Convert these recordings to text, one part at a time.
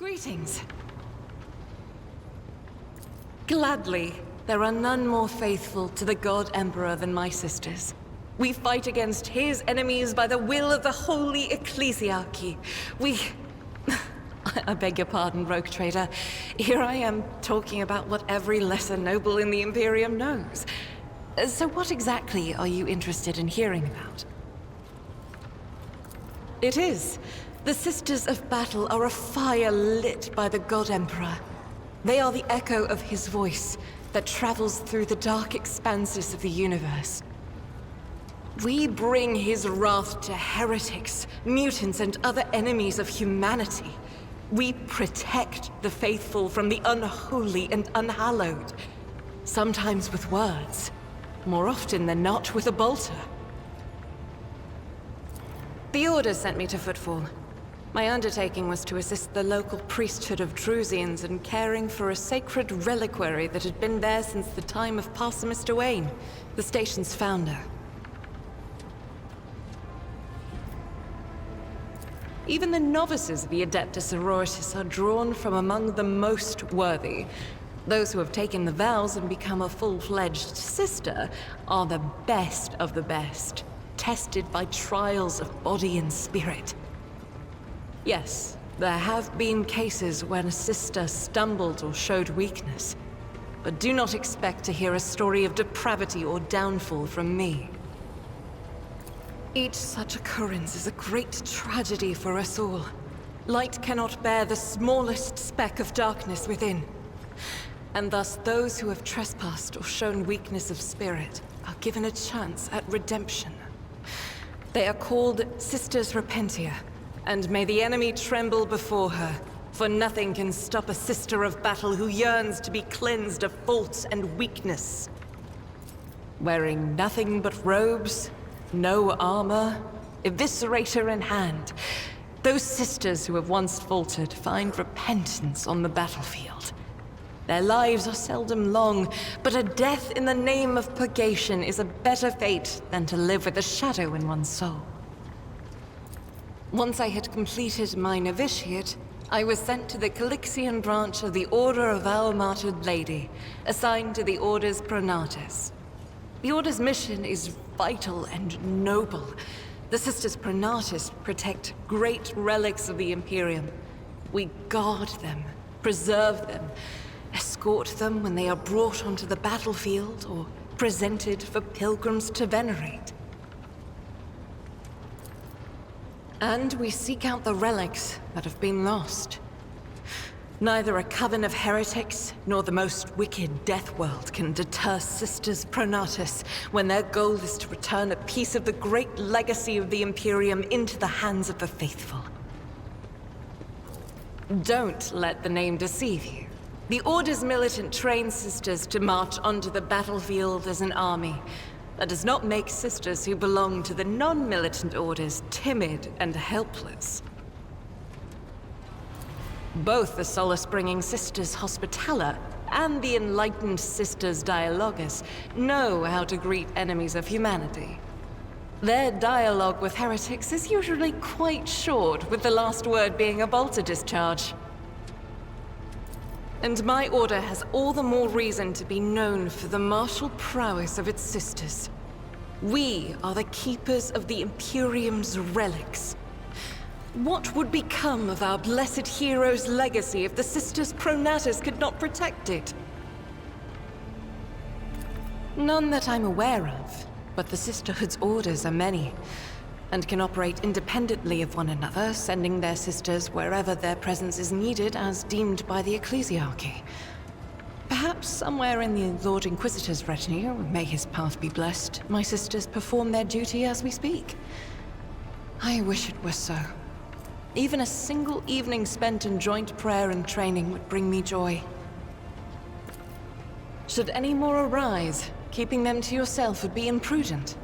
Greetings. Gladly, there are none more faithful to the God Emperor than my sisters. We fight against his enemies by the will of the Holy Ecclesiarchy. I beg your pardon, rogue trader. Here I am talking about what every lesser noble in the Imperium knows. So what exactly are you interested in hearing about? It is. The Sisters of Battle are a fire lit by the God Emperor. They are the echo of his voice that travels through the dark expanses of the universe. We bring his wrath to heretics, mutants, and other enemies of humanity. We protect the faithful from the unholy and unhallowed. Sometimes with words, more often than not with a bolter. The Order sent me to Footfall. My undertaking was to assist the local priesthood of Drusians in caring for a sacred reliquary that had been there since the time of Pastor Mr. Wayne, the station's founder. Even the novices of the Adeptus Sororitas are drawn from among the most worthy. Those who have taken the vows and become a full-fledged sister are the best of the best, tested by trials of body and spirit. Yes, there have been cases when a sister stumbled or showed weakness, but do not expect to hear a story of depravity or downfall from me. Each such occurrence is a great tragedy for us all. Light cannot bear the smallest speck of darkness within. And thus those who have trespassed or shown weakness of spirit are given a chance at redemption. They are called Sisters Repentia, and may the enemy tremble before her, for nothing can stop a sister of battle who yearns to be cleansed of fault and weakness. Wearing nothing but robes, no armor, eviscerator in hand, those sisters who have once faltered find repentance on the battlefield. Their lives are seldom long, but a death in the name of purgation is a better fate than to live with a shadow in one's soul. Once I had completed my novitiate, I was sent to the Calixian branch of the Order of Our Martyred Lady, assigned to the Order's Pronatus. The Order's mission is vital and noble. The Sisters Pronatus protect great relics of the Imperium. We guard them, preserve them, escort them when they are brought onto the battlefield or presented for pilgrims to venerate. And we seek out the relics that have been lost. Neither a coven of heretics nor the most wicked death world can deter Sisters Pronatus when their goal is to return a piece of the great legacy of the Imperium into the hands of the faithful. Don't let the name deceive you. The Order's militant trains sisters to march onto the battlefield as an army. That does not make sisters who belong to the non-militant orders timid and helpless. Both the solace-bringing Sisters Hospitaller and the enlightened Sisters Dialogus know how to greet enemies of humanity. Their dialogue with heretics is usually quite short, with the last word being a bolter discharge. And my order has all the more reason to be known for the martial prowess of its sisters. We are the keepers of the Imperium's relics. What would become of our blessed hero's legacy if the Sisters Pronatus could not protect it? None that I'm aware of, but the Sisterhood's orders are many, and can operate independently of one another, sending their sisters wherever their presence is needed as deemed by the Ecclesiarchy. Perhaps somewhere in the Lord Inquisitor's retinue, may his path be blessed, my sisters perform their duty as we speak. I wish it were so. Even a single evening spent in joint prayer and training would bring me joy. Should any more arise, keeping them to yourself would be imprudent.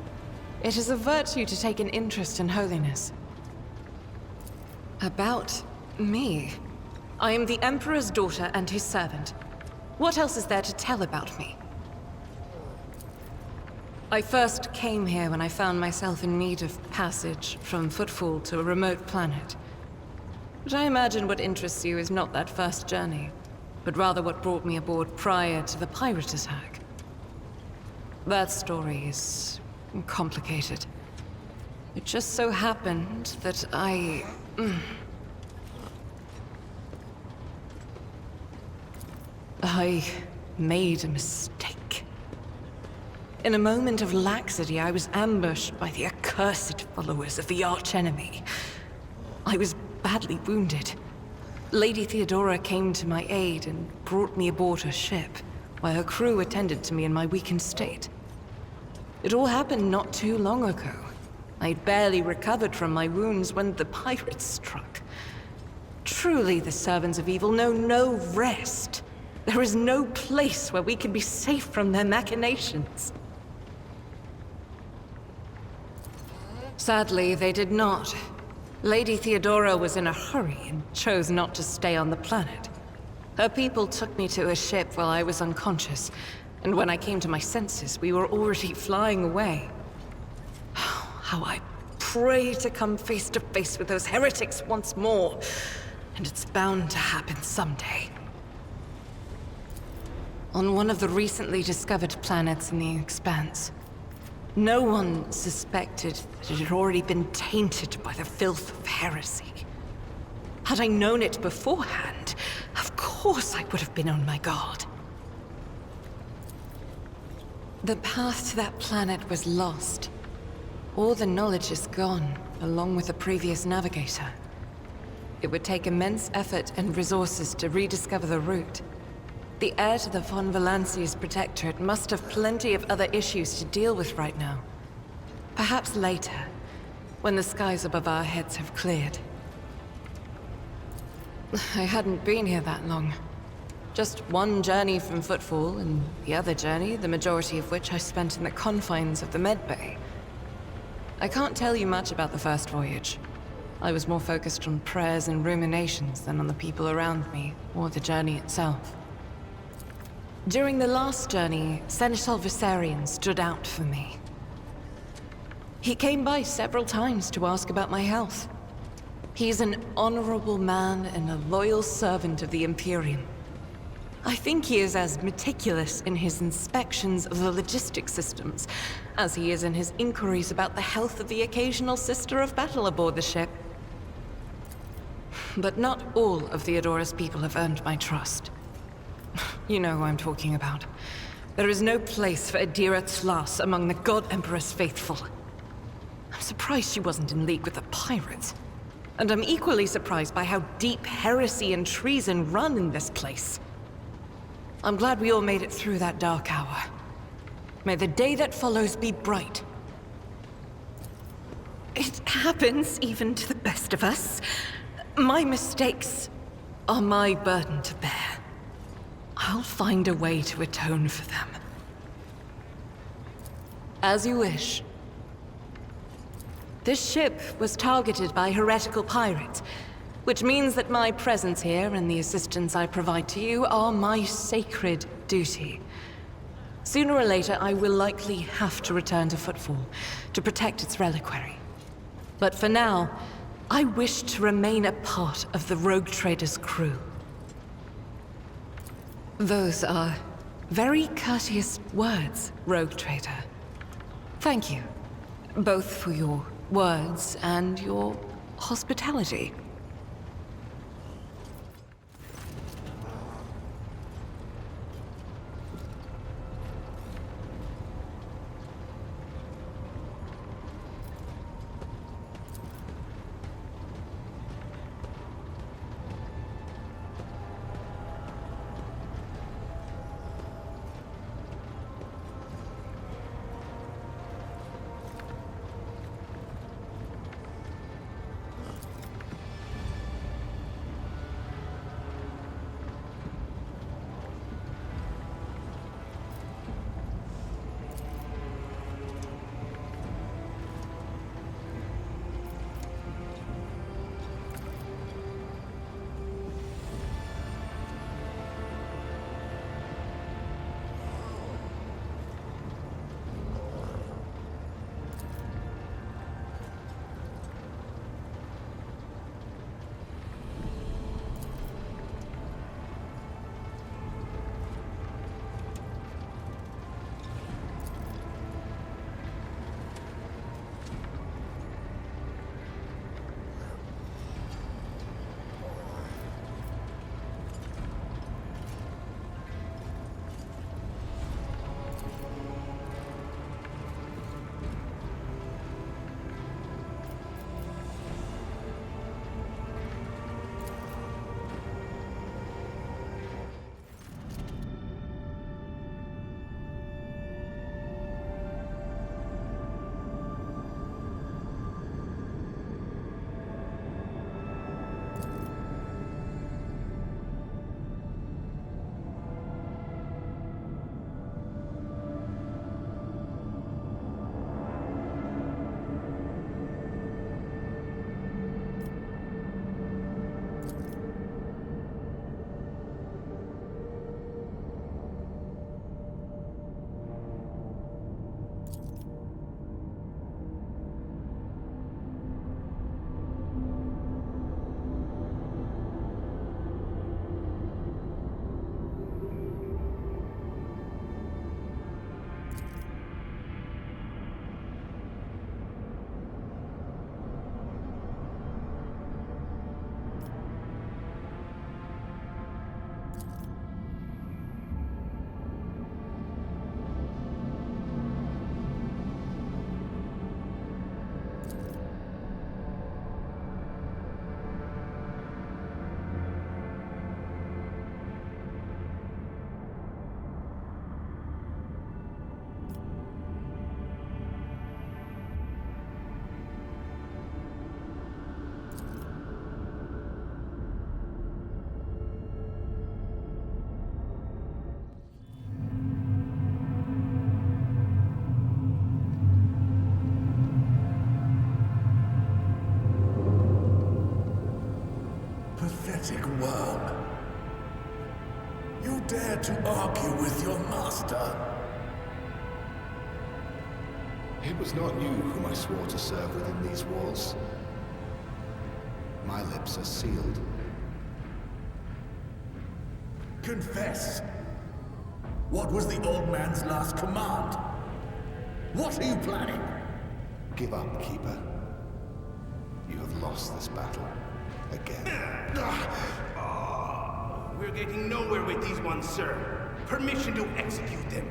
It is a virtue to take an interest in holiness. About me? I am the Emperor's daughter and his servant. What else is there to tell about me? I first came here when I found myself in need of passage from Footfall to a remote planet. But I imagine what interests you is not that first journey, but rather what brought me aboard prior to the pirate attack. That story is complicated. It just so happened that I made a mistake. In a moment of laxity, I was ambushed by the accursed followers of the archenemy. I was badly wounded. Lady Theodora came to my aid and brought me aboard her ship, while her crew attended to me in my weakened state. It all happened not too long ago. I'd barely recovered from my wounds when the pirates struck. Truly, the servants of evil know no rest. There is no place where we can be safe from their machinations. Sadly, they did not. Lady Theodora was in a hurry and chose not to stay on the planet. Her people took me to a ship while I was unconscious, and when I came to my senses, we were already flying away. How I pray to come face to face with those heretics once more, and it's bound to happen someday. On one of the recently discovered planets in the Expanse, no one suspected that it had already been tainted by the filth of heresy. Had I known it beforehand, of course I would have been on my guard. The path to that planet was lost. All the knowledge is gone, along with the previous navigator. It would take immense effort and resources to rediscover the route. The heir to the von Valancius Protectorate must have plenty of other issues to deal with right now. Perhaps later, when the skies above our heads have cleared. I hadn't been here that long. Just one journey from Footfall, and the other journey, the majority of which I spent in the confines of the Medbay. I can't tell you much about the first voyage. I was more focused on prayers and ruminations than on the people around me, or the journey itself. During the last journey, Seneschal Viserion stood out for me. He came by several times to ask about my health. He's an honorable man and a loyal servant of the Imperium. I think he is as meticulous in his inspections of the logistic systems as he is in his inquiries about the health of the occasional sister of battle aboard the ship. But not all of Theodora's people have earned my trust. You know who I'm talking about. There is no place for Adira Tlas among the God Emperor's faithful. I'm surprised she wasn't in league with the pirates. And I'm equally surprised by how deep heresy and treason run in this place. I'm glad we all made it through that dark hour. May the day that follows be bright. It happens even to the best of us. My mistakes are my burden to bear. I'll find a way to atone for them. As you wish. This ship was targeted by heretical pirates, which means that my presence here and the assistance I provide to you are my sacred duty. Sooner or later, I will likely have to return to Footfall to protect its reliquary. But for now, I wish to remain a part of the Rogue Trader's crew. Those are very courteous words, Rogue Trader. Thank you, both for your words and your hospitality. pathetic worm. You dare to argue with your master? It was not you whom I swore to serve within these walls. My lips are sealed. Confess. What was the old man's last command? What are you planning? Give up, Keeper. You have lost this battle. Again. We're getting nowhere with these ones, sir. Permission to execute them.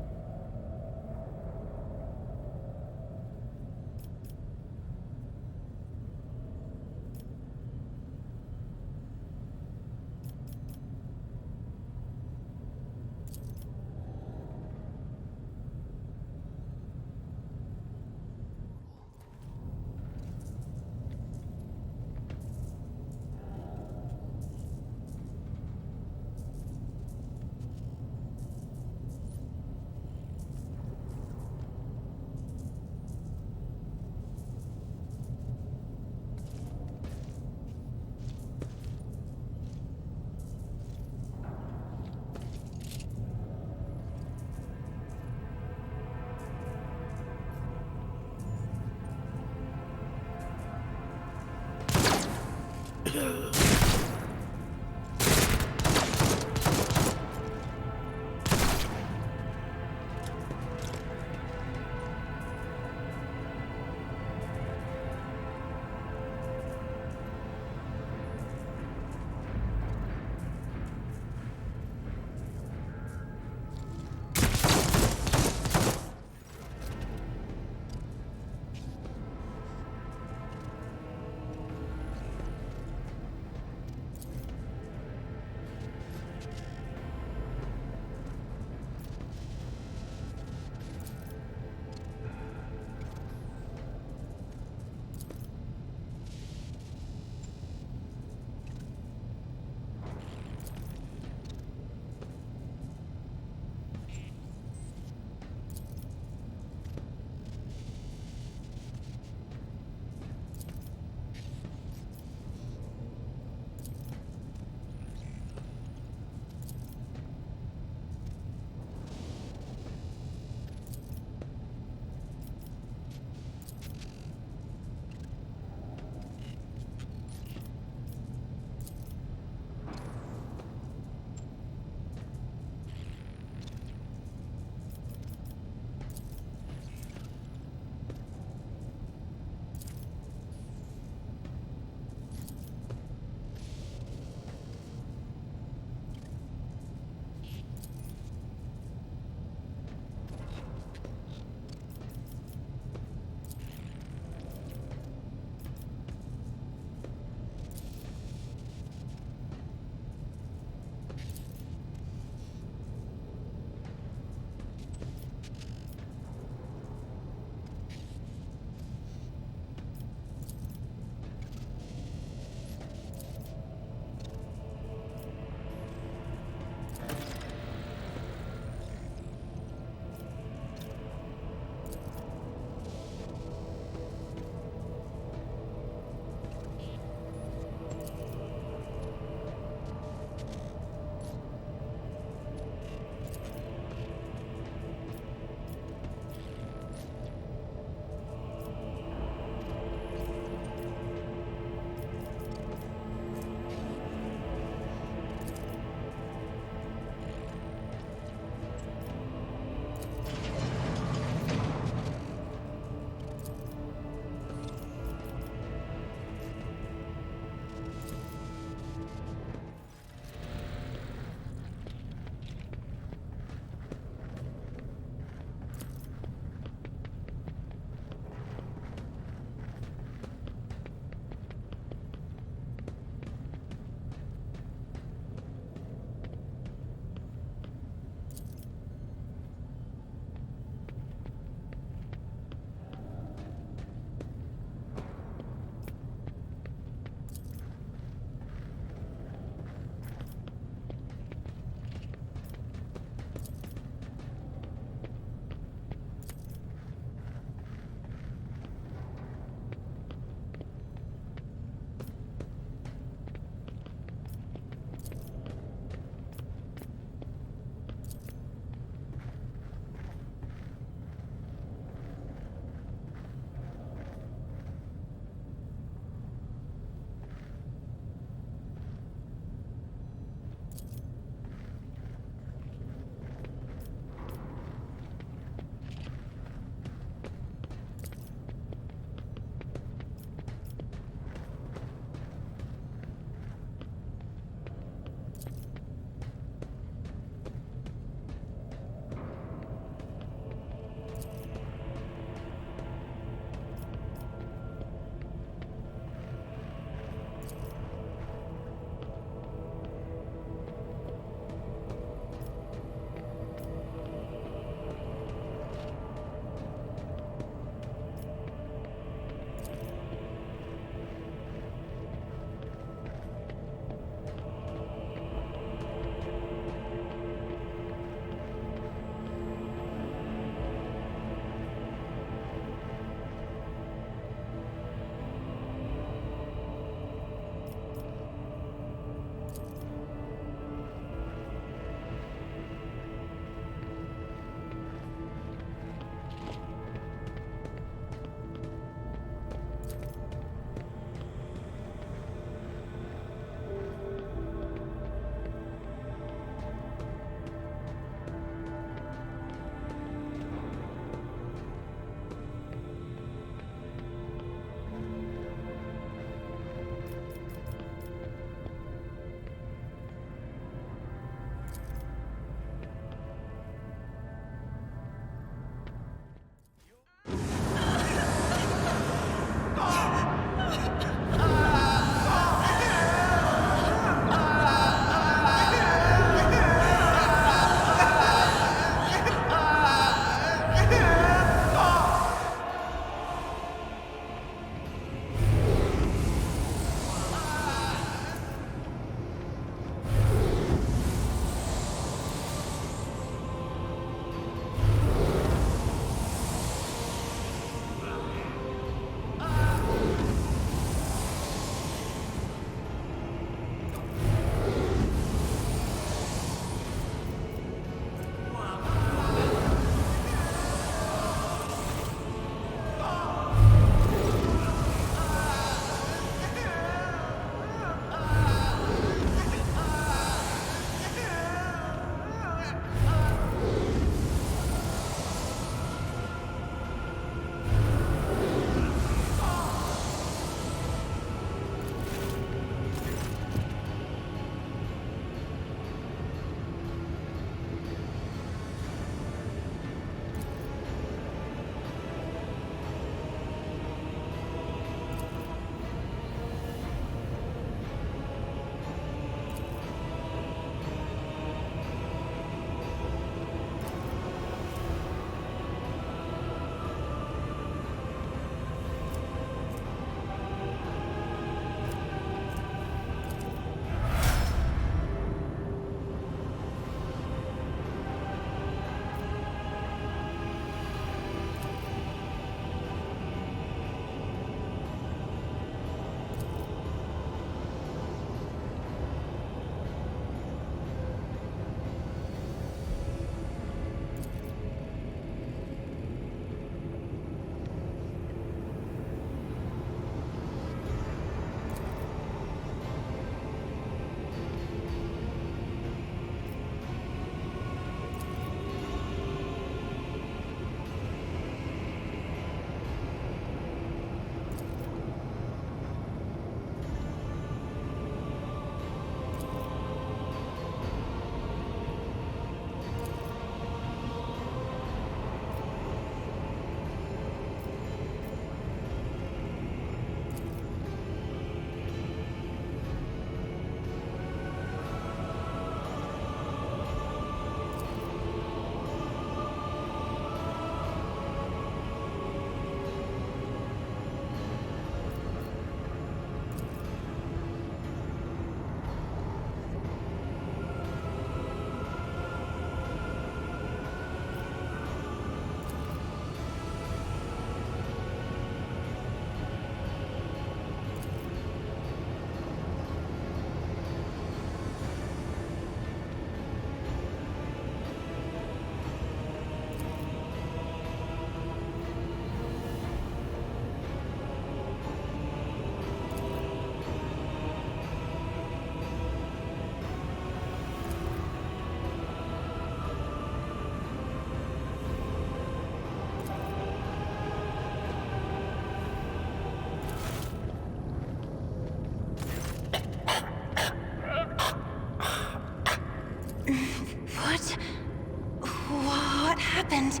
happened.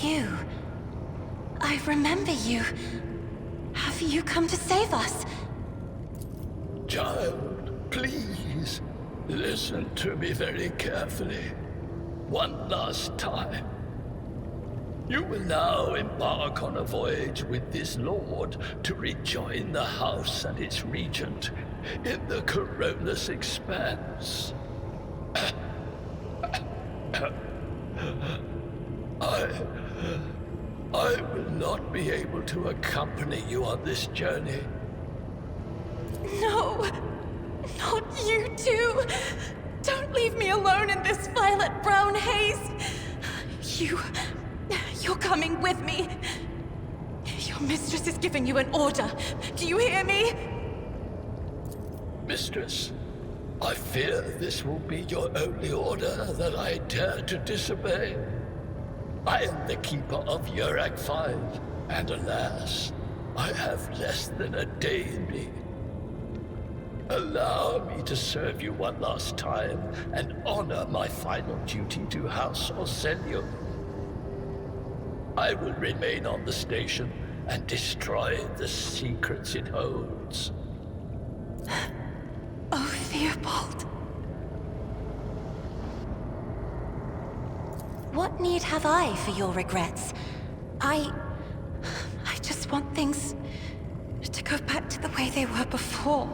You. I remember you. Have you come to save us? Child, please, listen to me very carefully. One last time. You will now embark on a voyage with this lord to rejoin the house and its regent in the Corollas Expanse. I will not be able to accompany you on this journey. No! Not you too! Don't leave me alone in this violet-brown haze! You're coming with me! Your mistress is giving you an order. Do you hear me? Mistress, I fear this will be your only order that I dare to disobey. I am the keeper of Yurak 5, and alas, I have less than a day in me. Allow me to serve you one last time and honor my final duty to House Orselio. I will remain on the station and destroy the secrets it holds. Oh, Theobald. What need have I for your regrets? I just want things to go back to the way they were before.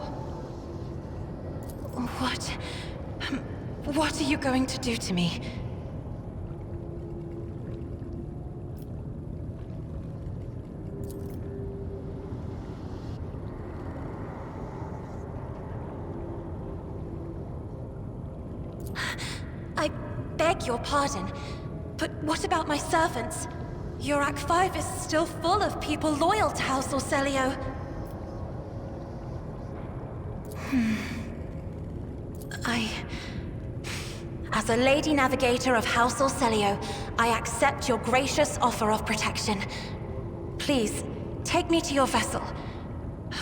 What are you going to do to me? I beg your pardon, but what about my servants? Yurak 5 is still full of people loyal to House Orselio. As a Lady Navigator of House Orselio, I accept your gracious offer of protection. Please, take me to your vessel.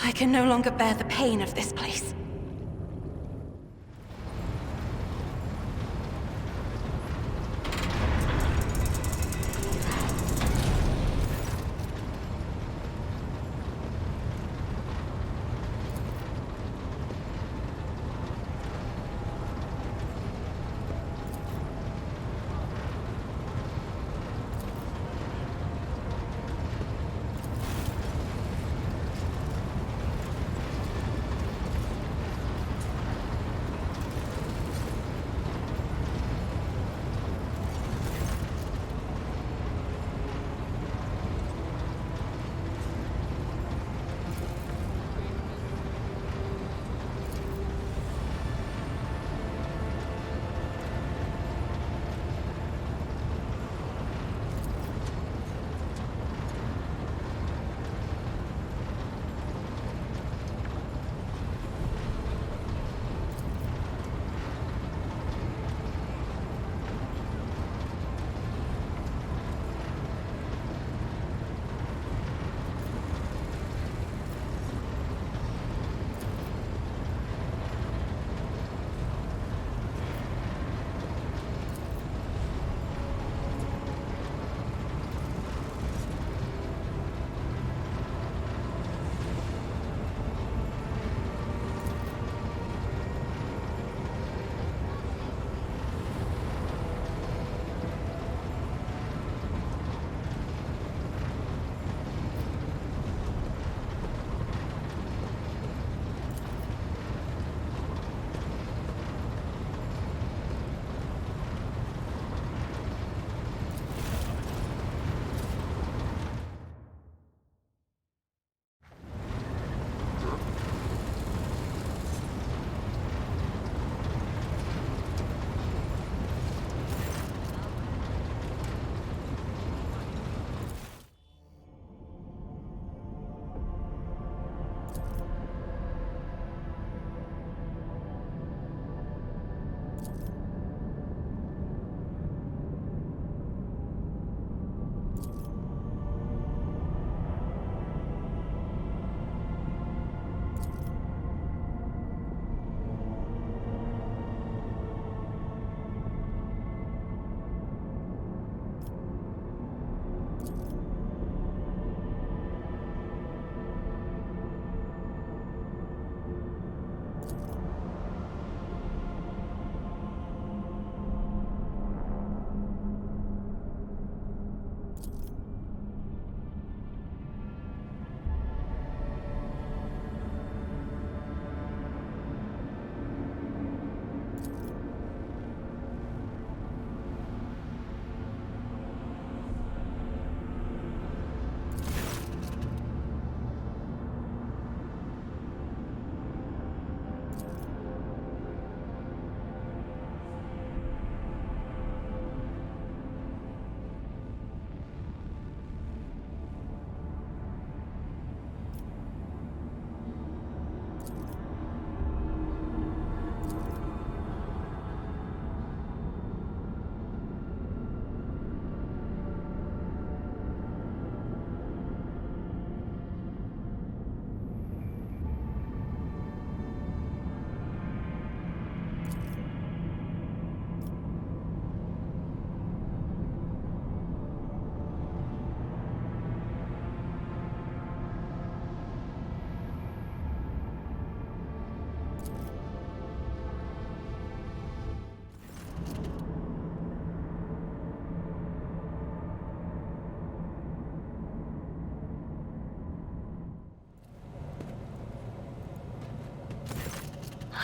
I can no longer bear the pain of this place.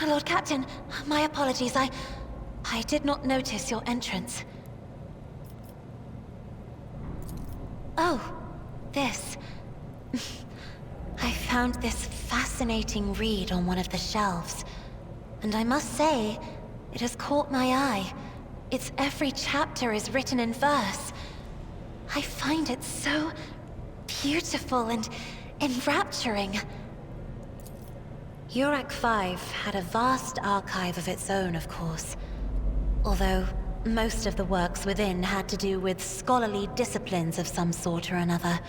Lord Captain, my apologies. I did not notice your entrance. Oh, this. I found this fascinating read on one of the shelves. And I must say, it has caught my eye. Its every chapter is written in verse. I find it so beautiful and enrapturing. Urak 5 had a vast archive of its own, of course. Although most of the works within had to do with scholarly disciplines of some sort or another.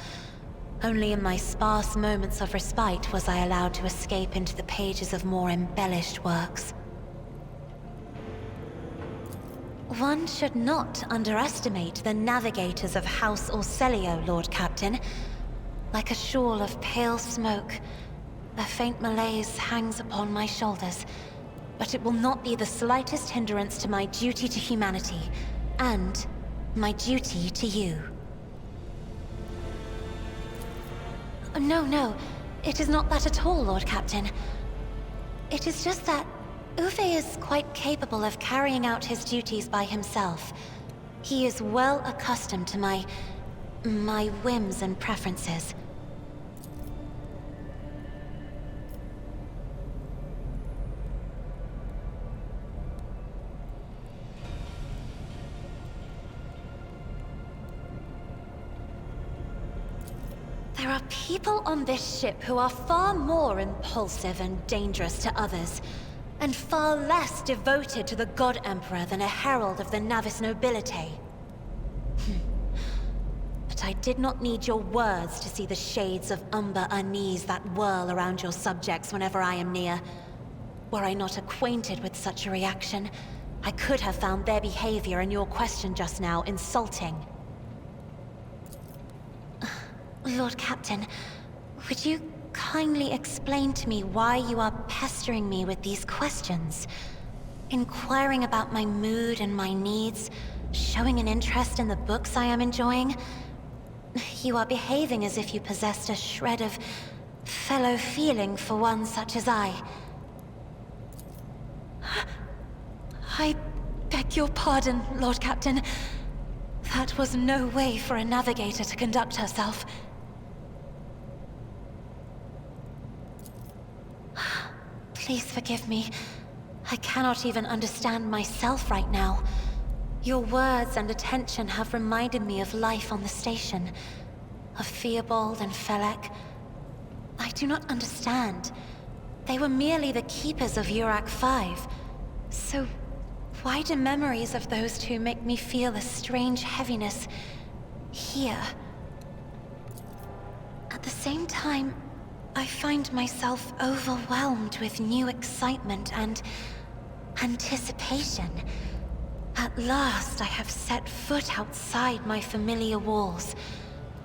Only in my sparse moments of respite was I allowed to escape into the pages of more embellished works. One should not underestimate the navigators of House Orselio, Lord Captain. Like a shawl of pale smoke, a faint malaise hangs upon my shoulders, but it will not be the slightest hindrance to my duty to humanity, and my duty to you. No, it is not that at all, Lord Captain. It is just that Uwe is quite capable of carrying out his duties by himself. He is well accustomed to my whims and preferences. There are people on this ship who are far more impulsive and dangerous to others, and far less devoted to the God Emperor than a herald of the Navis Nobilite. But I did not need your words to see the shades of umber unease that whirl around your subjects whenever I am near. Were I not acquainted with such a reaction, I could have found their behavior in your question just now insulting. Lord Captain, would you kindly explain to me why you are pestering me with these questions? Inquiring about my mood and my needs, showing an interest in the books I am enjoying. You are behaving as if you possessed a shred of fellow feeling for one such as I. I beg your pardon, Lord Captain. That was no way for a navigator to conduct herself. Please forgive me. I cannot even understand myself right now. Your words and attention have reminded me of life on the station, of Theobald and Felek. I do not understand. They were merely the keepers of Urak 5. So why do memories of those two make me feel a strange heaviness here? At the same time, I find myself overwhelmed with new excitement and anticipation. At last, I have set foot outside my familiar walls,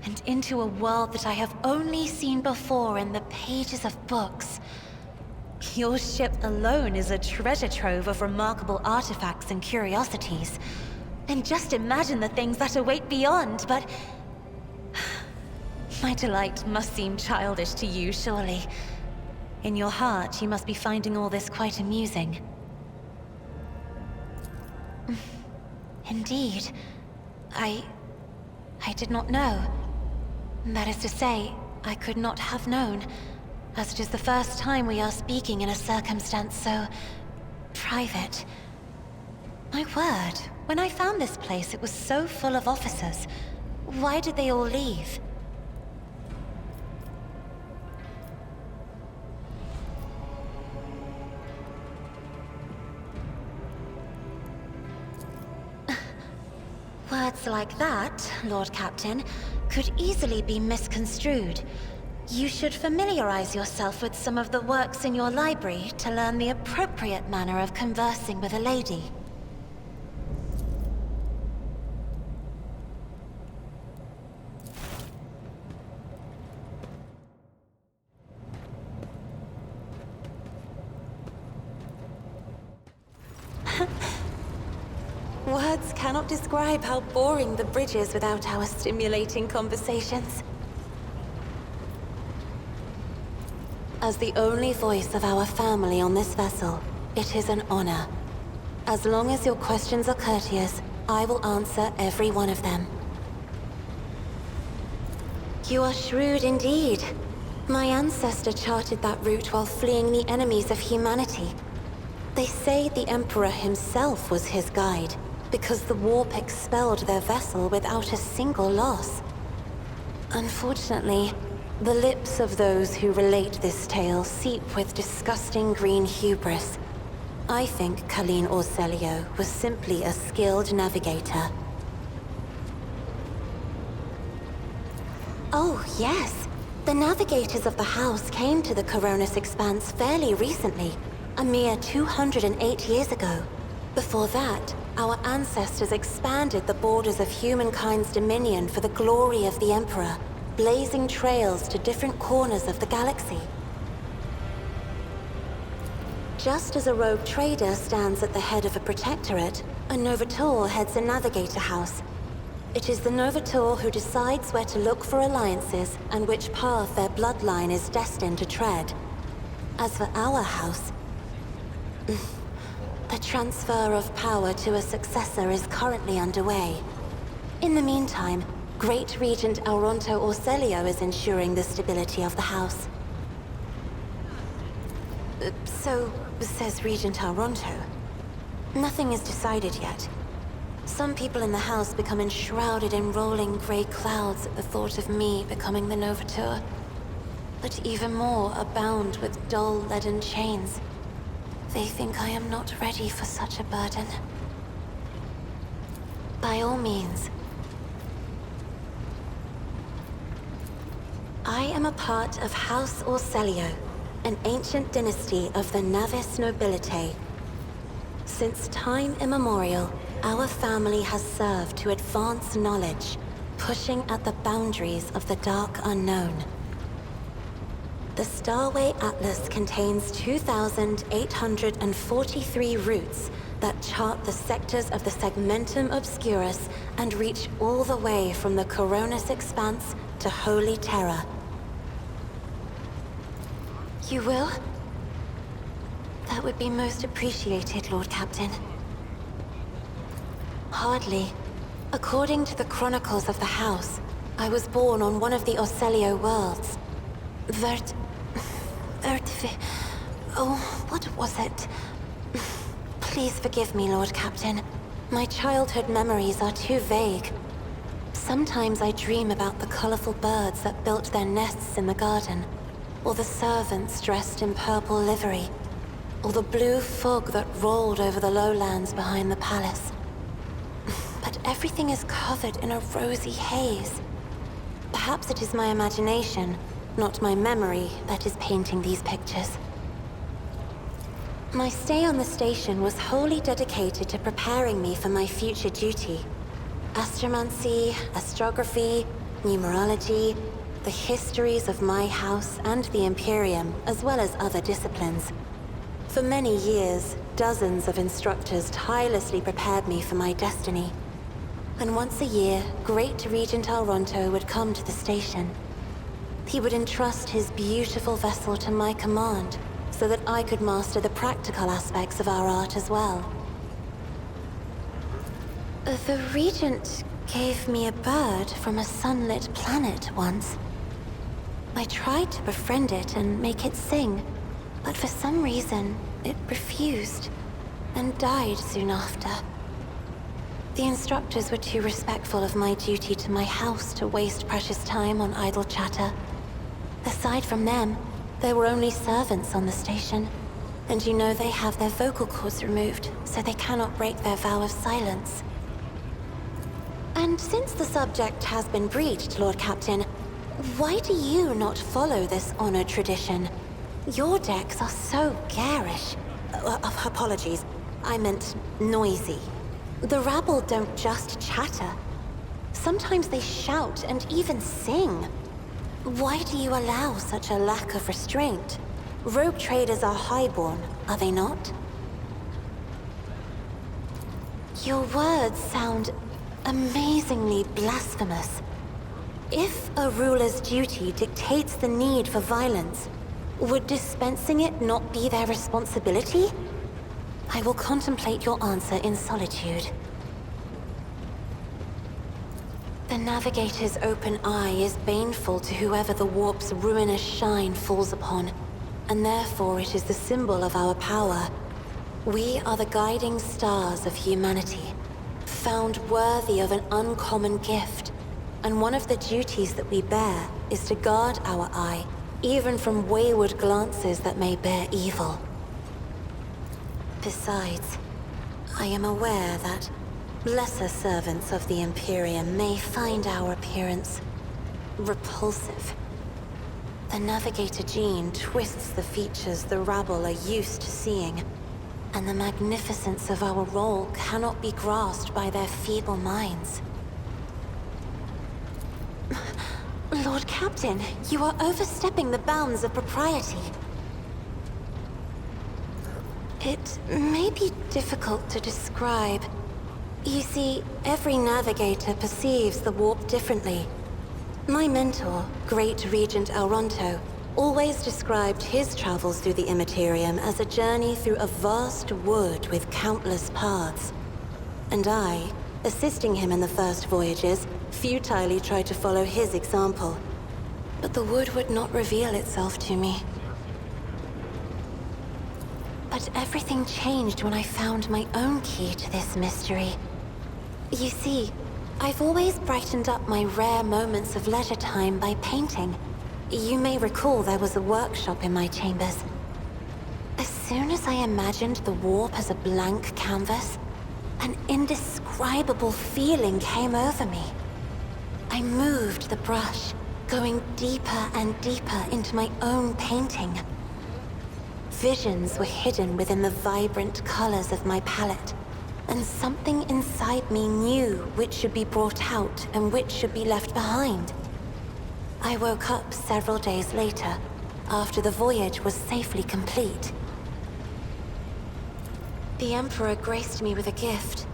and into a world that I have only seen before in the pages of books. Your ship alone is a treasure trove of remarkable artifacts and curiosities. And just imagine the things that await beyond, but my delight must seem childish to you, surely. In your heart, you must be finding all this quite amusing. Indeed. I did not know. That is to say, I could not have known, as it is the first time we are speaking in a circumstance so private. My word, when I found this place, it was so full of officers. Why did they all leave? Words like that, Lord Captain, could easily be misconstrued. You should familiarize yourself with some of the works in your library to learn the appropriate manner of conversing with a lady. Words cannot describe how boring the bridge is without our stimulating conversations. As the only voice of our family on this vessel, It is an honor. As long as your questions are courteous, I will answer every one of them. You are shrewd indeed. My ancestor charted that route while fleeing the enemies of humanity. They say the Emperor himself was his guide, because the warp expelled their vessel without a single loss. Unfortunately, the lips of those who relate this tale seep with disgusting green hubris. I think Colleen Orselio was simply a skilled navigator. Oh, yes. The navigators of the House came to the Coronis Expanse fairly recently, a mere 208 years ago. Before that, our ancestors expanded the borders of humankind's dominion for the glory of the Emperor, blazing trails to different corners of the galaxy. Just as a rogue trader stands at the head of a protectorate, a Novator heads a navigator house. It is the Novator who decides where to look for alliances and which path their bloodline is destined to tread. As for our house, the transfer of power to a successor is currently underway. In the meantime, Great Regent Auronto Orselio is ensuring the stability of the house. So says Regent Auronto. Nothing is decided yet. Some people in the house become enshrouded in rolling gray clouds at the thought of me becoming the Novator. But even more are bound with dull leaden chains. They think I am not ready for such a burden. By all means. I am a part of House Orselio, an ancient dynasty of the Navis nobility. Since time immemorial, our family has served to advance knowledge, pushing at the boundaries of the dark unknown. The Starway Atlas contains 2,843 routes that chart the sectors of the Segmentum Obscurus and reach all the way from the Coronis Expanse to Holy Terra. You will? That would be most appreciated, Lord Captain. Hardly. According to the chronicles of the House, I was born on one of the Orselio worlds. Oh, what was it? Please forgive me, Lord Captain. My childhood memories are too vague. Sometimes I dream about the colorful birds that built their nests in the garden, or the servants dressed in purple livery, or the blue fog that rolled over the lowlands behind the palace. But everything is covered in a rosy haze. Perhaps it is my imagination, not my memory, that is painting these pictures. My stay on the station was wholly dedicated to preparing me for my future duty. Astromancy, astrography, numerology, the histories of my house and the Imperium, as well as other disciplines. For many years, dozens of instructors tirelessly prepared me for my destiny. And once a year, Great Regent Auronto would come to the station. He would entrust his beautiful vessel to my command, so that I could master the practical aspects of our art as well. The Regent gave me a bird from a sunlit planet once. I tried to befriend it and make it sing, but for some reason, it refused, and died soon after. The instructors were too respectful of my duty to my house to waste precious time on idle chatter. Aside from them, there were only servants on the station, and you know they have their vocal cords removed, so they cannot break their vow of silence. And since the subject has been breached, Lord Captain, why do you not follow this honored tradition? Your decks are so garish. Apologies, I meant noisy. The rabble don't just chatter. Sometimes they shout and even sing. Why do you allow such a lack of restraint? Rogue traders are highborn, are they not? Your words sound amazingly blasphemous. If a ruler's duty dictates the need for violence, would dispensing it not be their responsibility? I will contemplate your answer in solitude. The Navigator's open eye is baneful to whoever the warp's ruinous shine falls upon, and therefore it is the symbol of our power. We are the guiding stars of humanity, found worthy of an uncommon gift, and one of the duties that we bear is to guard our eye, even from wayward glances that may bear evil. Besides, I am aware that lesser servants of the Imperium may find our appearance repulsive. The Navigator gene twists the features the rabble are used to seeing, and the magnificence of our role cannot be grasped by their feeble minds. Lord Captain, you are overstepping the bounds of propriety. It may be difficult to describe. You see, every navigator perceives the warp differently. My mentor, Great Regent Elronto, always described his travels through the Immaterium as a journey through a vast wood with countless paths. And I, assisting him in the first voyages, futilely tried to follow his example. But the wood would not reveal itself to me. But everything changed when I found my own key to this mystery. You see, I've always brightened up my rare moments of leisure time by painting. You may recall there was a workshop in my chambers. As soon as I imagined the warp as a blank canvas, an indescribable feeling came over me. I moved the brush, going deeper and deeper into my own painting. Visions were hidden within the vibrant colors of my palette, and something inside me knew which should be brought out and which should be left behind. I woke up several days later, after the voyage was safely complete. The Emperor graced me with a gift.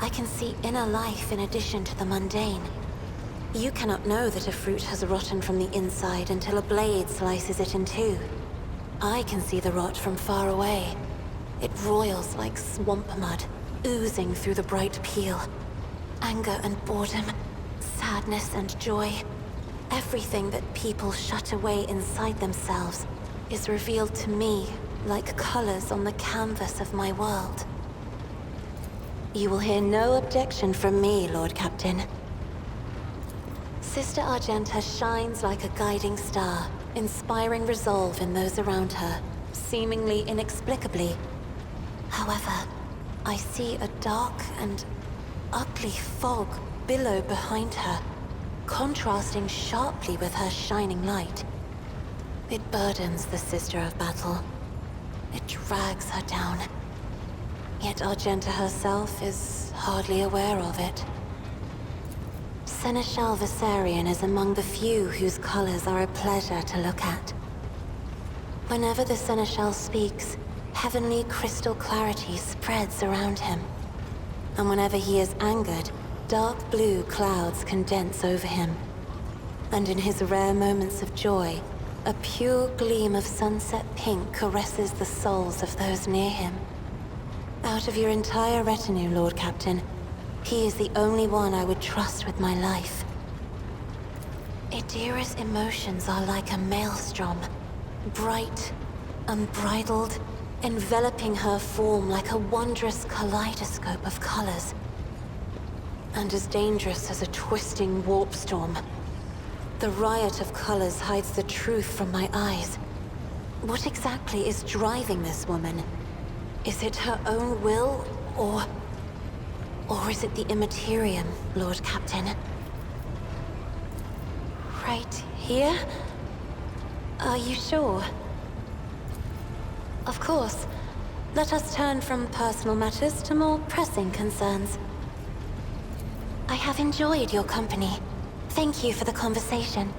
I can see inner life in addition to the mundane. You cannot know that a fruit has rotten from the inside until a blade slices it in two. I can see the rot from far away. It roils like swamp mud, oozing through the bright peel. Anger and boredom, sadness and joy. Everything that people shut away inside themselves is revealed to me like colors on the canvas of my world. You will hear no objection from me, Lord Captain. Sister Argenta shines like a guiding star, inspiring resolve in those around her, seemingly inexplicably. However, I see a dark and ugly fog billow behind her, contrasting sharply with her shining light. It burdens the Sister of Battle. It drags her down. Yet Argenta herself is hardly aware of it. Seneschal Viserion is among the few whose colors are a pleasure to look at. Whenever the Seneschal speaks, heavenly crystal clarity spreads around him. And whenever he is angered, dark blue clouds condense over him. And in his rare moments of joy, a pure gleam of sunset pink caresses the souls of those near him. Out of your entire retinue, Lord Captain, he is the only one I would trust with my life. Idira's emotions are like a maelstrom, bright, unbridled, enveloping her form like a wondrous kaleidoscope of colors. And as dangerous as a twisting warp storm. The riot of colors hides the truth from my eyes. What exactly is driving this woman? Is it her own will, or is it the Immaterium, Lord Captain? Right here? Are you sure? Of course. Let us turn from personal matters to more pressing concerns. I have enjoyed your company. Thank you for the conversation.